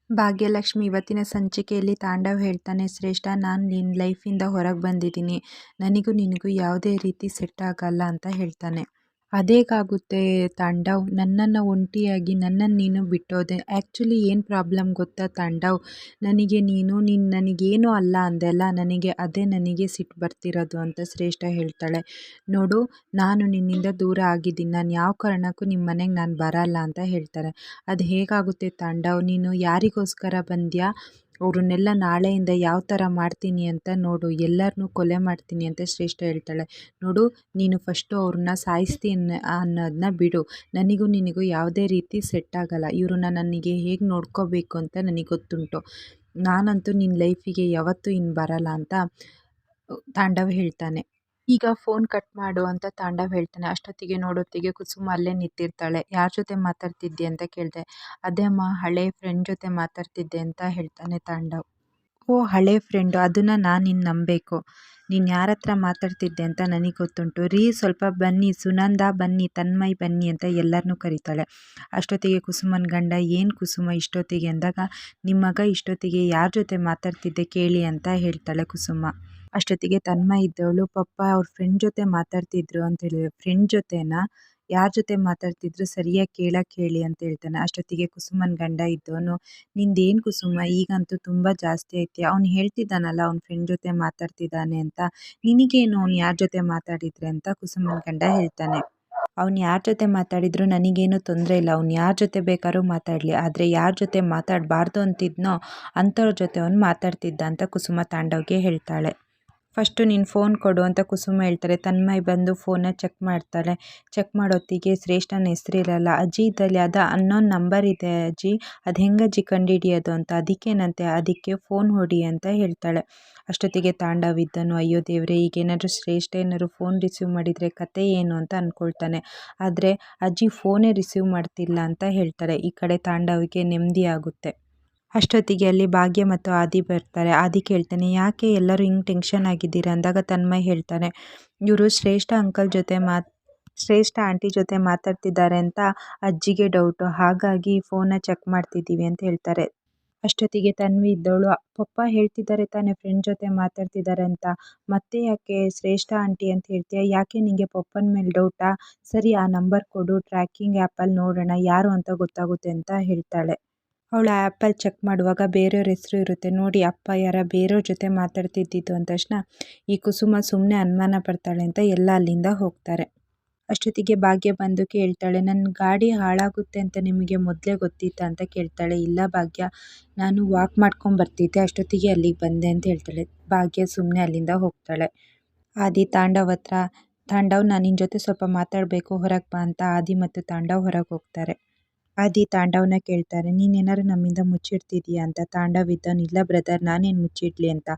ಭಾಗ್ಯಲಕ್ಷ್ಮಿ ಇವತ್ತಿನ ಸಂಚಿಕೆಯಲ್ಲಿ ತಾಂಡವ್ ಹೇಳ್ತಾನೆ, ಶ್ರೇಷ್ಠ ನಾನು ನಿನ್ನ ಲೈಫಿಂದ ಹೊರಗೆ ಬಂದಿದ್ದೀನಿ, ನನಗೂ ನಿನಗೂ ಯಾವುದೇ ರೀತಿ ಸೆಟ್ ಆಗಲ್ಲ ಅಂತ ಹೇಳ್ತಾನೆ. ಅದೇಗಾಗುತ್ತೆ ತಾಂಡವ್, ನನ್ನನ್ನು ಒಂಟಿಯಾಗಿ ನನ್ನನ್ನು ನೀನು ಬಿಟ್ಟೋದೆ. ಆ್ಯಕ್ಚುಲಿ ಏನು ಪ್ರಾಬ್ಲಮ್ ಗೊತ್ತಾ ತಾಂಡವ್, ನೀನು ನನಗೇನು ಅಲ್ಲ ಅಂದೆಲ್ಲ, ನನಗೆ ಸಿಟ್ಟು ಬರ್ತಿರೋದು ಅಂತ ಶ್ರೇಷ್ಠ ಹೇಳ್ತಾಳೆ. ನೋಡು, ನಾನು ನಿನ್ನಿಂದ ದೂರ ಆಗಿದ್ದೀನಿ, ನಾನು ಯಾವ ಕಾರಣಕ್ಕೂ ನಿಮ್ಮ ಮನೆಗೆ ನಾನು ಬರಲ್ಲ ಅಂತ ಹೇಳ್ತಾರೆ. ಅದು ಹೇಗಾಗುತ್ತೆ ತಾಂಡವ್, ನೀನು ಯಾರಿಗೋಸ್ಕರ ಬಂದ್ಯಾ, ಅವ್ರನ್ನೆಲ್ಲ ನಾಳೆಯಿಂದ ಯಾವ ಥರ ಮಾಡ್ತೀನಿ ಅಂತ ನೋಡು, ಎಲ್ಲರನ್ನೂ ಕೊಲೆ ಮಾಡ್ತೀನಿ ಅಂತ ಶ್ರೇಷ್ಠ ಹೇಳ್ತಾಳೆ. ನೋಡು, ನೀನು ಫಸ್ಟು ಅವ್ರನ್ನ ಸಾಯಿಸ್ತೀನಿ ಅನ್ನೋದನ್ನ ಬಿಡು, ನನಗೂ ನಿನಗೂ ಯಾವುದೇ ರೀತಿ ಸೆಟ್ ಆಗಲ್ಲ, ಇವ್ರನ್ನ ನನಗೆ ಹೇಗೆ ನೋಡ್ಕೋಬೇಕು ಅಂತ ನನಗೆ ಗೊತ್ತುಂಟು, ನಾನಂತೂ ನಿನ್ನ ಲೈಫಿಗೆ ಯಾವತ್ತೂ ಇನ್ನು ಬರಲ್ಲ ಅಂತ ತಾಂಡವ್ ಹೇಳ್ತಾನೆ. ಈಗ ಫೋನ್ ಕಟ್ ಮಾಡು ಅಂತ ತಾಂಡವ್ ಹೇಳ್ತಾನೆ. ಅಷ್ಟೊತ್ತಿಗೆ ನೋಡೊತ್ತಿಗೆ ಕುಸುಮ ಅಲ್ಲೇ ನಿಂತಿರ್ತಾಳೆ. ಯಾರ ಜೊತೆ ಮಾತಾಡ್ತಿದ್ದೆ ಅಂತ ಕೇಳಿದೆ. ಅದೇ ಅಮ್ಮ, ಹಳೆ ಫ್ರೆಂಡ್ ಜೊತೆ ಮಾತಾಡ್ತಿದ್ದೆ ಅಂತ ಹೇಳ್ತಾನೆ ತಾಂಡವ್. ಓ, ಹಳೆ ಫ್ರೆಂಡು, ಅದನ್ನು ನಾನು ನಿನ್ನ ನಂಬಬೇಕು, ನೀನು ಯಾರ ಹತ್ರ ಮಾತಾಡ್ತಿದ್ದೆ ಅಂತ ನನಗೆ ಗೊತ್ತುಂಟು. ರೀ ಸ್ವಲ್ಪ ಬನ್ನಿ, ಸುನಂದ ಬನ್ನಿ, ತನ್ಮಯ್ ಬನ್ನಿ ಅಂತ ಎಲ್ಲರನ್ನೂ ಕರೀತಾಳೆ. ಅಷ್ಟೊತ್ತಿಗೆ ಕುಸುಮನ ಗಂಡ, ಏನು ಕುಸುಮ ಇಷ್ಟೊತ್ತಿಗೆ ಅಂದಾಗ, ನಿಮ್ಮ ಮಗ ಇಷ್ಟೊತ್ತಿಗೆ ಯಾರ ಜೊತೆ ಮಾತಾಡ್ತಿದ್ದೆ ಕೇಳಿ ಅಂತ ಹೇಳ್ತಾಳೆ ಕುಸುಮ. ಅಷ್ಟೊತ್ತಿಗೆ ತನ್ಮಯ್ ಇದ್ದವಳು, ಪಪ್ಪ ಅವ್ರ ಫ್ರೆಂಡ್ ಜೊತೆ ಮಾತಾಡ್ತಿದ್ರು ಅಂತ ಹೇಳಿದ್ರು. ಫ್ರೆಂಡ್ ಜೊತೆನಾ, ಯಾರ ಜೊತೆ ಮಾತಾಡ್ತಿದ್ರು ಸರಿಯಾಗಿ ಕೇಳಕ್ಕೆ ಹೇಳಿ ಅಂತ ಹೇಳ್ತಾನೆ. ಅಷ್ಟೊತ್ತಿಗೆ ಕುಸುಮನ ಗಂಡ ಇದ್ದವನು, ನಿಂದೇನು ಕುಸುಮ ಈಗಂತೂ ತುಂಬ ಜಾಸ್ತಿ ಐತಿ, ಅವ್ನು ಹೇಳ್ತಿದ್ದಾನಲ್ಲ ಅವ್ನ ಫ್ರೆಂಡ್ ಜೊತೆ ಮಾತಾಡ್ತಿದ್ದಾನೆ ಅಂತ, ನಿನಗೇನು ಅವ್ನು ಯಾರ ಜೊತೆ ಮಾತಾಡಿದ್ರೆ ಅಂತ ಕುಸುಮನ ಗಂಡ ಹೇಳ್ತಾನೆ. ಅವ್ನು ಯಾರ ಜೊತೆ ಮಾತಾಡಿದ್ರು ನನಗೇನು ತೊಂದರೆ ಇಲ್ಲ, ಅವ್ನು ಯಾರ ಜೊತೆ ಬೇಕಾದ್ರೂ ಮಾತಾಡಲಿ, ಆದರೆ ಯಾರ ಜೊತೆ ಮಾತಾಡಬಾರ್ದು ಅಂತಿದ್ನೋ ಅಂಥವ್ರ ಜೊತೆ ಅವ್ನು ಮಾತಾಡ್ತಿದ್ದ ಅಂತ ಕುಸುಮ ತಾಂಡವ್ಗೆ ಹೇಳ್ತಾಳೆ. ಫಸ್ಟು ನೀನು ಫೋನ್ ಕೊಡು ಅಂತ ಕುಸುಮ ಹೇಳ್ತಾರೆ. ತನ್ಮಯ್ ಬಂದು ಫೋನ್ನ ಚೆಕ್ ಮಾಡ್ತಾಳೆ. ಚೆಕ್ ಮಾಡೋತ್ತಿಗೆ ಶ್ರೇಷ್ಠನ ಹೆಸರಿರಲ್ಲ. ಅಜ್ಜಿ ಇದ್ದಲ್ಲಿ ಅದು ಅನ್ನೋನ್ ನಂಬರ್ ಇದೆ ಅಜ್ಜಿ, ಅದು ಹೆಂಗೆ ಅಜ್ಜಿ ಕಂಡುಹಿಡಿಯೋದು ಅಂತ. ಅದಕ್ಕೆ ಫೋನ್ ಹೊಡಿ ಅಂತ ಹೇಳ್ತಾಳೆ. ಅಷ್ಟೊತ್ತಿಗೆ ತಾಂಡವ್ ಇದ್ದನು, ಅಯ್ಯೋ ದೇವ್ರೆ, ಈಗೇನಾದರೂ ಶ್ರೇಷ್ಠ ಏನಾದ್ರು ಫೋನ್ ರಿಸೀವ್ ಮಾಡಿದರೆ ಕತೆ ಏನು ಅಂತ ಅಂದ್ಕೊಳ್ತಾನೆ. ಆದರೆ ಅಜ್ಜಿ ಫೋನೇ ರಿಸೀವ್ ಮಾಡ್ತಿಲ್ಲ ಅಂತ ಹೇಳ್ತಾರೆ. ಈ ಕಡೆ ತಾಂಡವ್ಗೆ ನೆಮ್ಮದಿ ಆಗುತ್ತೆ. ಅಷ್ಟೊತ್ತಿಗೆ ಅಲ್ಲಿ ಭಾಗ್ಯ ಮತ್ತು ಆದಿ ಬರ್ತಾರೆ. ಆದಿ ಕೇಳ್ತಾನೆ, ಯಾಕೆ ಎಲ್ಲರೂ ಹಿಂಗೆ ಟೆನ್ಷನ್ ಆಗಿದ್ದೀರಾ ಅಂದಾಗ ತನ್ಮಯ್ ಹೇಳ್ತಾನೆ, ಇವರು ಶ್ರೇಷ್ಠ ಆಂಟಿ ಜೊತೆ ಮಾತಾಡ್ತಿದ್ದಾರೆ ಅಂತ ಅಜ್ಜಿಗೆ ಡೌಟು, ಹಾಗಾಗಿ ಫೋನ್ನ ಚೆಕ್ ಮಾಡ್ತಿದ್ದೀವಿ ಅಂತ ಹೇಳ್ತಾರೆ. ಅಷ್ಟೊತ್ತಿಗೆ ತನ್ವಿ ಇದ್ದವಳು, ಪಪ್ಪ ಹೇಳ್ತಿದ್ದಾರೆ ತಾನೇ ಫ್ರೆಂಡ್ ಜೊತೆ ಮಾತಾಡ್ತಿದ್ದಾರೆ ಅಂತ, ಮತ್ತೆ ಯಾಕೆ ಶ್ರೇಷ್ಠ ಆಂಟಿ ಅಂತ ಹೇಳ್ತೀಯ, ಯಾಕೆ ನಿಂಗೆ ಪಪ್ಪನ ಮೇಲೆ ಡೌಟಾ, ಸರಿ ಆ ನಂಬರ್ ಕೊಡು, ಟ್ರ್ಯಾಕಿಂಗ್ ಆ್ಯಪಲ್ಲಿ ನೋಡೋಣ ಯಾರು ಅಂತ ಗೊತ್ತಾಗುತ್ತೆ ಅಂತ ಹೇಳ್ತಾಳೆ. ಅವಳು ಆ್ಯಪಲ್ಲಿ ಚೆಕ್ ಮಾಡುವಾಗ ಬೇರೆಯವ್ರ ಹೆಸರು ಇರುತ್ತೆ. ನೋಡಿ, ಅಪ್ಪ ಯಾರ ಬೇರೆಯವ್ರ ಜೊತೆ ಮಾತಾಡ್ತಿದ್ದಿದ್ದು ಅಂದ ತಕ್ಷಣ ಈ ಕುಸುಮ ಸುಮ್ಮನೆ ಅನುಮಾನ ಪಡ್ತಾಳೆ ಅಂತ ಎಲ್ಲ ಅಲ್ಲಿಂದ ಹೋಗ್ತಾರೆ. ಅಷ್ಟೊತ್ತಿಗೆ ಭಾಗ್ಯ ಬಂದು ಕೇಳ್ತಾಳೆ, ನನ್ನ ಗಾಡಿ ಹಾಳಾಗುತ್ತೆ ಅಂತ ನಿಮಗೆ ಮೊದಲೇ ಗೊತ್ತಿತ್ತಾ ಅಂತ ಕೇಳ್ತಾಳೆ. ಇಲ್ಲ ಭಾಗ್ಯ, ನಾನು ವಾಕ್ ಮಾಡ್ಕೊಂಡು ಬರ್ತಿದ್ದೆ, ಅಷ್ಟೊತ್ತಿಗೆ ಅಲ್ಲಿಗೆ ಬಂದೆ ಅಂತ ಹೇಳ್ತಾಳೆ. ಭಾಗ್ಯ ಸುಮ್ಮನೆ ಅಲ್ಲಿಂದ ಹೋಗ್ತಾಳೆ. ಆದಿ ತಾಂಡವ್ ನಾನು ನಿನ್ನ ಜೊತೆ ಸ್ವಲ್ಪ ಮಾತಾಡಬೇಕು, ಹೊರಗೆ ಬಾ ಅಂತ ಆದಿ ಮತ್ತು ತಾಂಡವ್ ಹೊರಗೆ ಹೋಗ್ತಾರೆ. ಆದಿ ತಾಂಡವ್ನ ಕೇಳ್ತಾರೆ, ನೀನೇನಾದ್ರು ನಮ್ಮಿಂದ ಮುಚ್ಚಿಡ್ತಿದೀಯಾ ಅಂತ. ತಾಂಡವ್ ಇದ್ದವನು, ಇಲ್ಲ ಬ್ರದರ್, ನಾನೇನು ಮುಚ್ಚಿಡ್ಲಿ ಅಂತ.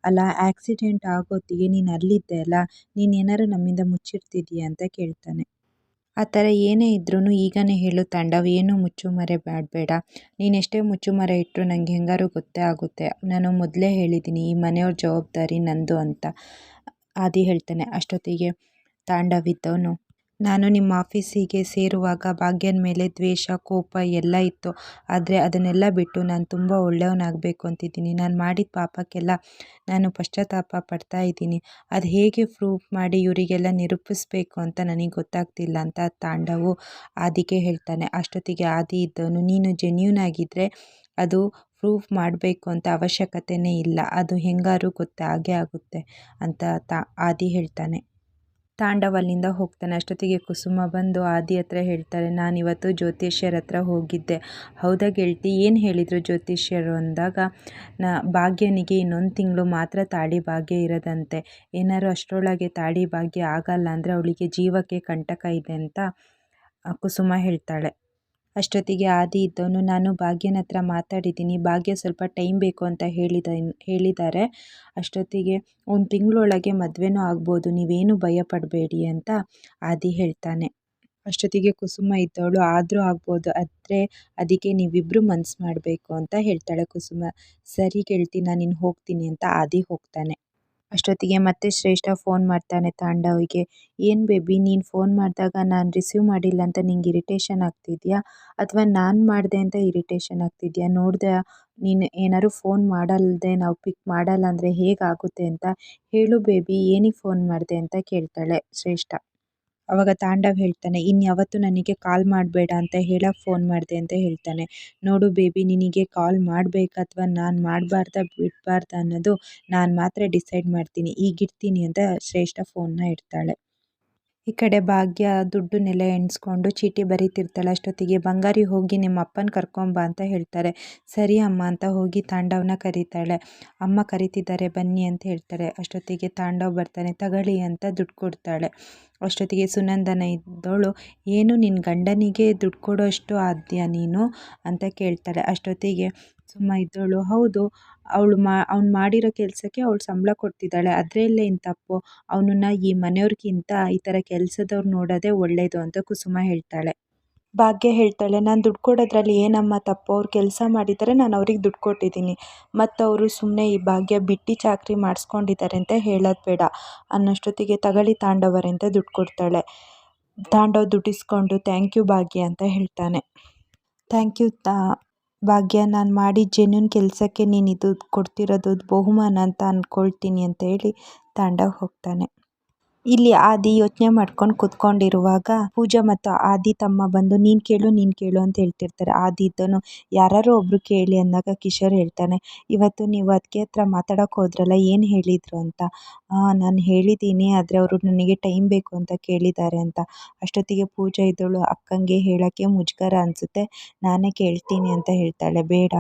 ಅಲ್ಲ, ಆಕ್ಸಿಡೆಂಟ್ ಆಗೋತ್ತಿಗೆ ನೀನು ಅಲ್ಲಿದ್ದೆ ಅಲ್ಲ, ನೀನೇನಾದ್ರು ನಮ್ಮಿಂದ ಮುಚ್ಚಿಡ್ತಿದೀಯಾ ಅಂತ ಕೇಳ್ತಾನೆ. ಆ ಥರ ಏನೇ ಇದ್ರೂ ಈಗನೇ ಹೇಳು ತಾಂಡವ್, ಏನೂ ಮುಚ್ಚುಮರೆ ಮಾಡಬೇಡ, ನೀನೆಷ್ಟೇ ಮುಚ್ಚುಮರೆ ಇಟ್ಟರು ನನಗೆ ಹೆಂಗಾರು ಗೊತ್ತೇ ಆಗುತ್ತೆ, ನಾನು ಮೊದಲೇ ಹೇಳಿದ್ದೀನಿ ಈ ಮನೆಯವ್ರ ಜವಾಬ್ದಾರಿ ನಂದು ಅಂತ ಆದಿ ಹೇಳ್ತಾನೆ. ಅಷ್ಟೊತ್ತಿಗೆ ತಾಂಡವ್ ಇದ್ದವನು, ನಾನು ನಿಮ್ಮ ಆಫೀಸಿಗೆ ಸೇರುವಾಗ ಭಾಗ್ಯನ ಮೇಲೆ ದ್ವೇಷ, ಕೋಪ ಎಲ್ಲ ಇತ್ತು, ಆದರೆ ಅದನ್ನೆಲ್ಲ ಬಿಟ್ಟು ನಾನು ತುಂಬ ಒಳ್ಳೆಯವನಾಗಬೇಕು ಅಂತಿದ್ದೀನಿ, ನಾನು ಮಾಡಿದ ಪಾಪಕ್ಕೆಲ್ಲ ನಾನು ಪಶ್ಚಾತ್ತಾಪ ಪಡ್ತಾ ಇದ್ದೀನಿ, ಅದು ಹೇಗೆ ಪ್ರೂಫ್ ಮಾಡಿ ಇವರಿಗೆಲ್ಲ ನಿರೂಪಿಸ್ಬೇಕು ಅಂತ ನನಗೆ ಗೊತ್ತಾಗ್ತಿಲ್ಲ ಅಂತ ತಾಂಡವು ಆದಿಗೆ ಹೇಳ್ತಾನೆ. ಅಷ್ಟೊತ್ತಿಗೆ ಆದಿ ಇದ್ದವನು, ನೀನು ಜೆನ್ಯೂನ್ ಆಗಿದ್ದರೆ ಅದು ಪ್ರೂಫ್ ಮಾಡಬೇಕು ಅಂತ ಅವಶ್ಯಕತೆಯೇ ಇಲ್ಲ, ಅದು ಹೆಂಗಾರು ಹಾಗೆ ಆಗುತ್ತೆ ಅಂತ ಆದಿ ಹೇಳ್ತಾನೆ. ತಾಂಡವ್ ಅಲ್ಲಿಂದ ಹೋಗ್ತಾನೆ. ಅಷ್ಟೊತ್ತಿಗೆ ಕುಸುಮ ಬಂದು ಆದಿ ಹತ್ರ ಹೇಳ್ತಾರೆ, ನಾನಿವತ್ತು ಜ್ಯೋತಿಷ್ಯರ ಹತ್ರ ಹೋಗಿದ್ದೆ. ಹೌದಾ ಗೆಳತಿ, ಏನು ಹೇಳಿದರು ಜ್ಯೋತಿಷ್ಯರು ಅಂದಾಗ, ಭಾಗ್ಯನಿಗೆ ಇನ್ನೊಂದು ತಿಂಗಳು ಮಾತ್ರ ತಾಳಿ ಭಾಗ್ಯ ಇರೋದಂತೆ, ಏನಾದ್ರು ಅಷ್ಟರೊಳಗೆ ತಾಳಿ ಭಾಗ್ಯ ಆಗಲ್ಲ ಅಂದರೆ ಅವಳಿಗೆ ಜೀವಕ್ಕೆ ಕಂಟಕ ಇದೆ ಅಂತ ಕುಸುಮ ಹೇಳ್ತಾಳೆ. ಅಷ್ಟೊತ್ತಿಗೆ ಆದಿ ಇದ್ದವನು, ನಾನು ಭಾಗ್ಯನ ಹತ್ರ ಮಾತಾಡಿದ್ದೀನಿ, ಭಾಗ್ಯ ಸ್ವಲ್ಪ ಟೈಮ್ ಬೇಕು ಅಂತ ಹೇಳಿದ್ದಾರೆ, ಅಷ್ಟೊತ್ತಿಗೆ 1 ತಿಂಗಳೊಳಗೆ ಮದುವೆನೂ ಆಗ್ಬೋದು, ನೀವೇನು ಭಯ ಪಡಬೇಡಿ ಅಂತ ಆದಿ ಹೇಳ್ತಾನೆ. ಅಷ್ಟೊತ್ತಿಗೆ ಕುಸುಮ ಇದ್ದವಳು, ಆದರೂ ಆಗ್ಬೋದು, ಆದರೆ ಅದಕ್ಕೆ ನೀವಿಬ್ಬರು ಮನ್ಸು ಮಾಡಬೇಕು ಅಂತ ಹೇಳ್ತಾಳೆ ಕುಸುಮ. ಸರಿ ಗೆಳತಿ, ನಾನಿನ್ನು ಹೋಗ್ತೀನಿ ಅಂತ ಆದಿ ಹೋಗ್ತಾನೆ. ಅಷ್ಟೊತ್ತಿಗೆ ಮತ್ತೆ ಶ್ರೇಷ್ಠ ಫೋನ್ ಮಾಡ್ತಾನೆ ತಾಂಡವ್ಗೆ, ಏನು ಬೇಬಿ, ನೀನು ಫೋನ್ ಮಾಡಿದಾಗ ನಾನು ರಿಸೀವ್ ಮಾಡಿಲ್ಲ ಅಂತ ನಿಂಗೆ ಇರಿಟೇಷನ್ ಆಗ್ತಿದೆಯಾ, ಅಥವಾ ನಾನು ಮಾಡಿದೆ ಅಂತ ಇರಿಟೇಷನ್ ಆಗ್ತಿದೆಯಾ, ನೋಡಿದೆ ನೀನು ಏನಾದ್ರು ಫೋನ್ ಮಾಡಲ್ದೆ ನಾವು ಪಿಕ್ ಮಾಡಲ್ಲ ಅಂದರೆ ಹೇಗಾಗುತ್ತೆ ಅಂತ ಹೇಳು ಬೇಬಿ, ಏನಿಗೆ ಫೋನ್ ಮಾಡಿದೆ ಅಂತ ಕೇಳ್ತಾಳೆ ಶ್ರೇಷ್ಠ. ಅವಾಗ ತಾಂಡವ್ ಹೇಳ್ತಾನೆ, ಇನ್ಯಾವತ್ತೂ ನನಗೆ ಕಾಲ್ ಮಾಡಬೇಡ ಅಂತ ಹೇಳಕ್ಕೆ ಫೋನ್ ಮಾಡಿದೆ ಅಂತ ಹೇಳ್ತಾನೆ. ನೋಡು ಬೇಬಿ, ನಿನಗೆ ಕಾಲ್ ಮಾಡಬೇಕಾ ಅಥವಾ ನಾನು ಮಾಡಬಾರ್ದಾ ಬಿಡಬಾರ್ದಾ ಅನ್ನೋದು ನಾನು ಮಾತ್ರ ಡಿಸೈಡ್ ಮಾಡ್ತೀನಿ, ಈಗಿಡ್ತೀನಿ ಅಂತ ಶ್ರೇಷ್ಠ ಫೋನ್ನ ಇಡ್ತಾಳೆ. ಈ ಕಡೆ ಭಾಗ್ಯ ದುಡ್ಡನ್ನೆಲ್ಲ ಎಣಿಸ್ಕೊಂಡು ಚೀಟಿ ಬರೀತಿರ್ತಾಳೆ. ಅಷ್ಟೊತ್ತಿಗೆ ಬಂಗಾರಿ ಹೋಗಿ ನಿಮ್ಮ ಅಪ್ಪನ ಕರ್ಕೊಂಬಾ ಅಂತ ಹೇಳ್ತಾರೆ. ಸರಿ ಅಮ್ಮ ಅಂತ ಹೋಗಿ ತಾಂಡವ್ನ ಕರೀತಾಳೆ. ಅಮ್ಮ ಕರೀತಿದ್ದಾರೆ ಬನ್ನಿ ಅಂತ ಹೇಳ್ತಾರೆ. ಅಷ್ಟೊತ್ತಿಗೆ ತಾಂಡವ್ ಬರ್ತಾನೆ. ತಗೊಳ್ಳಿ ಅಂತ ದುಡ್ಡು ಕೊಡ್ತಾಳೆ. ಅಷ್ಟೊತ್ತಿಗೆ ಸುನಂದನ ಇದ್ದವಳು, ಏನು ನಿನ್ನ ಗಂಡನಿಗೆ ದುಡ್ಡು ಕೊಡೋಷ್ಟು ಆದ್ಯಾ ನೀನು ಅಂತ ಕೇಳ್ತಾಳೆ. ಅಷ್ಟೊತ್ತಿಗೆ ಸುಮ್ಮ ಇದ್ದವಳು, ಹೌದು, ಅವ್ನು ಮಾಡಿರೋ ಕೆಲಸಕ್ಕೆ ಅವಳು ಸಂಬಳ ಕೊಡ್ತಿದ್ದಾಳೆ, ಅದರಲ್ಲೇ ಏನು ತಪ್ಪು, ಅವನನ್ನ ಈ ಮನೆಯವ್ರಿಗಿಂತ ಈ ಥರ ಕೆಲಸದವ್ರು ನೋಡೋದೇ ಒಳ್ಳೆಯದು ಅಂತ ಕುಸುಮ ಹೇಳ್ತಾಳೆ. ಭಾಗ್ಯ ಹೇಳ್ತಾಳೆ, ನಾನು ದುಡ್ಡು ಕೊಡೋದ್ರಲ್ಲಿ ಏನಮ್ಮ ತಪ್ಪು, ಅವ್ರು ಕೆಲಸ ಮಾಡಿದ್ದಾರೆ, ನಾನು ಅವ್ರಿಗೆ ದುಡ್ಡು ಕೊಟ್ಟಿದ್ದೀನಿ, ಮತ್ತು ಅವರು ಸುಮ್ಮನೆ ಈ ಭಾಗ್ಯ ಬಿಟ್ಟು ಚಾಕರಿ ಮಾಡಿಸ್ಕೊಂಡಿದ್ದಾರೆ ಅಂತ ಹೇಳೋದು ಬೇಡ ಅನ್ನೋಷ್ಟೊತ್ತಿಗೆ ತಗೊಳ್ಳಿ ತಾಂಡವರೇ ಅಂತ ದುಡ್ಡು ಕೊಡ್ತಾಳೆ. ತಾಂಡವ್ ದುಡ್ಡಿಸ್ಕೊಂಡು ಥ್ಯಾಂಕ್ ಯು ಭಾಗ್ಯ ಅಂತ ಹೇಳ್ತಾನೆ. ಥ್ಯಾಂಕ್ ಯು ಭಾಗ್ಯ, ನಾನು ಮಾಡಿ ಜೆನ್ಯೂನ್ ಕೆಲಸಕ್ಕೆ ನೀನು ಇದು ಕೊಡ್ತಿರೋದು ಬಹುಮಾನ ಅಂತ ಅಂದ್ಕೊಳ್ತೀನಿ ಅಂತ ಹೇಳಿ ತಾಂಡವ್ ಹೋಗ್ತಾನೆ. ಇಲ್ಲಿ ಆದಿ ಯೋಚನೆ ಮಾಡ್ಕೊಂಡು ಕೂತ್ಕೊಂಡಿರುವಾಗ ಪೂಜಾ ಮತ್ತು ಆದಿ ತಮ್ಮ ಬಂದು ನೀನು ಕೇಳು ಅಂತ ಹೇಳ್ತಿರ್ತಾರೆ. ಆದಿ ಇದ್ದನು ಯಾರು ಒಬ್ರು ಕೇಳಿ ಅಂದಾಗ ಕಿಶೋರ್ ಹೇಳ್ತಾನೆ, ಇವತ್ತು ನೀವು ಅದಕ್ಕೆ ಹತ್ರ ಮಾತಾಡೋಕೆ ಹೋದ್ರಲ್ಲ, ಏನು ಹೇಳಿದರು ಅಂತ. ನಾನು ಹೇಳಿದ್ದೀನಿ, ಆದರೆ ಅವರು ನನಗೆ ಟೈಮ್ ಬೇಕು ಅಂತ ಕೇಳಿದ್ದಾರೆ ಅಂತ. ಅಷ್ಟೊತ್ತಿಗೆ ಪೂಜಾ ಇದ್ದಳು, ಅಕ್ಕಂಗೆ ಹೇಳೋಕ್ಕೆ ಮುಜುಗರ ಅನಿಸುತ್ತೆ, ನಾನೇ ಕೇಳ್ತೀನಿ ಅಂತ ಹೇಳ್ತಾಳೆ. ಬೇಡ,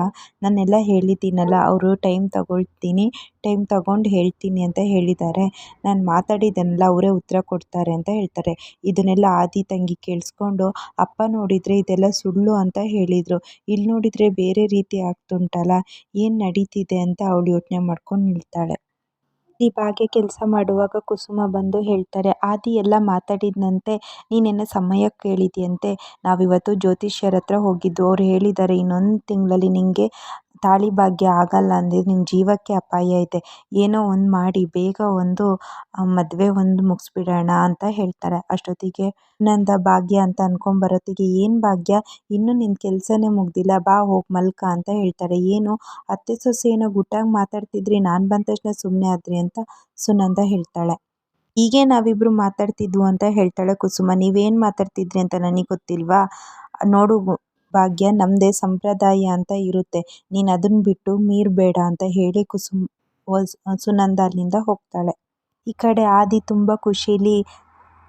ನಾನೆಲ್ಲ ಹೇಳಿದ್ದೀನಲ್ಲ, ಅವರು ಟೈಮ್ ತಗೊಂಡು ಹೇಳ್ತೀನಿ ಅಂತ ಹೇಳಿದ್ದಾರೆ, ನಾನು ಮಾತಾಡಿದ್ದನ್ನೆಲ್ಲ ಅವರೇ ಉತ್ತರ ಕೊಡ್ತಾರೆ ಅಂತ ಹೇಳ್ತಾರೆ. ಇದನ್ನೆಲ್ಲ ಆದಿ ತಂಗಿ ಕೇಳಿಸ್ಕೊಂಡು, ಅಪ್ಪ ನೋಡಿದರೆ ಇದೆಲ್ಲ ಸುಳ್ಳು ಅಂತ ಹೇಳಿದರು, ಇಲ್ಲಿ ನೋಡಿದರೆ ಬೇರೆ ರೀತಿ ಆಗ್ತುಂಟಲ್ಲ, ಏನು ನಡೀತಿದೆ ಅಂತ ಅವಳು ಯೋಚನೆ ಮಾಡ್ಕೊಂಡು ನಿಲ್ತಾಳೆ. ಈ ಭಾಗ್ಯ ಕೆಲಸ ಮಾಡುವಾಗ ಕುಸುಮ ಬಂದು ಹೇಳ್ತಾರೆ, ಆದಿ ಎಲ್ಲ ಮಾತಾಡಿದಂತೆ ನೀನೇನೋ ಸಮಯಕ್ಕೆ ಕೇಳಿದ್ಯಂತೆ, ನಾವಿವತ್ತು ಜ್ಯೋತಿಷ್ಯರ ಹತ್ರ ಹೋಗಿದ್ದು, ಅವ್ರು ಹೇಳಿದ್ದಾರೆ ಇನ್ನೊಂದು ತಿಂಗಳಲ್ಲಿ ನಿನಗೆ ತಾಳಿ ಭಾಗ್ಯ ಆಗಲ್ಲ ಅಂದರೆ ನಿನ್ನ ಜೀವಕ್ಕೆ ಅಪಾಯ ಇದೆ, ಏನೋ ಒಂದು ಮಾಡಿ ಬೇಗ ಒಂದು ಮದುವೆ ಮುಗಿಸ್ಬಿಡೋಣ ಅಂತ ಹೇಳ್ತಾರೆ. ಅಷ್ಟೊತ್ತಿಗೆ ನಂದ ಭಾಗ್ಯ ಅಂತ ಅನ್ಕೊಂಬರೋತ್ತಿಗೆ, ಏನು ಭಾಗ್ಯ, ಇನ್ನೂ ನಿನ್ನ ಕೆಲಸನೇ ಮುಗ್ದಿಲ್ಲ, ಬಾ ಹೋಗಿ ಮಲ್ಕ ಅಂತ ಹೇಳ್ತಾರೆ. ಏನು ಅತ್ತೆ ಸೊಸೆ ಏನೋ ಗುಟ್ಟಾಗಿ ಮಾತಾಡ್ತಿದ್ರಿ, ನಾನು ಬಂದ ತಕ್ಷಣ ಸುಮ್ಮನೆ ಆದ್ರಿ ಅಂತ ಸುನಂದ ಹೇಳ್ತಾಳೆ. ಹೀಗೆ ನಾವಿಬ್ಬರು ಮಾತಾಡ್ತಿದ್ವು ಅಂತ ಹೇಳ್ತಾಳೆ ಕುಸುಮ. ನೀವೇನು ಮಾತಾಡ್ತಿದ್ರಿ ಅಂತ ನನಗೆ ಗೊತ್ತಿಲ್ವಾ, ನೋಡು ಭಾಗ್ಯ, ನಮ್ಮದೇ ಸಂಪ್ರದಾಯ ಅಂತ ಇರುತ್ತೆ, ನೀನು ಅದನ್ನು ಬಿಟ್ಟು ಮೀರಬೇಡ ಅಂತ ಹೇಳಿ ಸುನಂದ ಅಲ್ಲಿಂದ ಹೋಗ್ತಾಳೆ. ಈ ಕಡೆ ಆದಿ ತುಂಬ ಖುಷಿಲಿ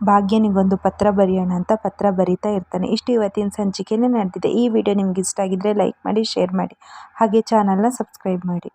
ಭಾಗ್ಯನಿಗೊಂದು ಪತ್ರ ಬರೆಯೋಣ ಅಂತ ಪತ್ರ ಬರಿತಾ ಇರ್ತಾನೆ. ಇಷ್ಟು ಇವತ್ತಿನ ಸಂಚಿಕೆಯಲ್ಲಿ ನಡೆದಿದೆ. ಈ ವಿಡಿಯೋ ನಿಮ್ಗೆ ಇಷ್ಟ ಆಗಿದ್ರೆ ಲೈಕ್ ಮಾಡಿ, ಶೇರ್ ಮಾಡಿ, ಹಾಗೆ ಚಾನಲ್ನ ಸಬ್ಸ್ಕ್ರೈಬ್ ಮಾಡಿ.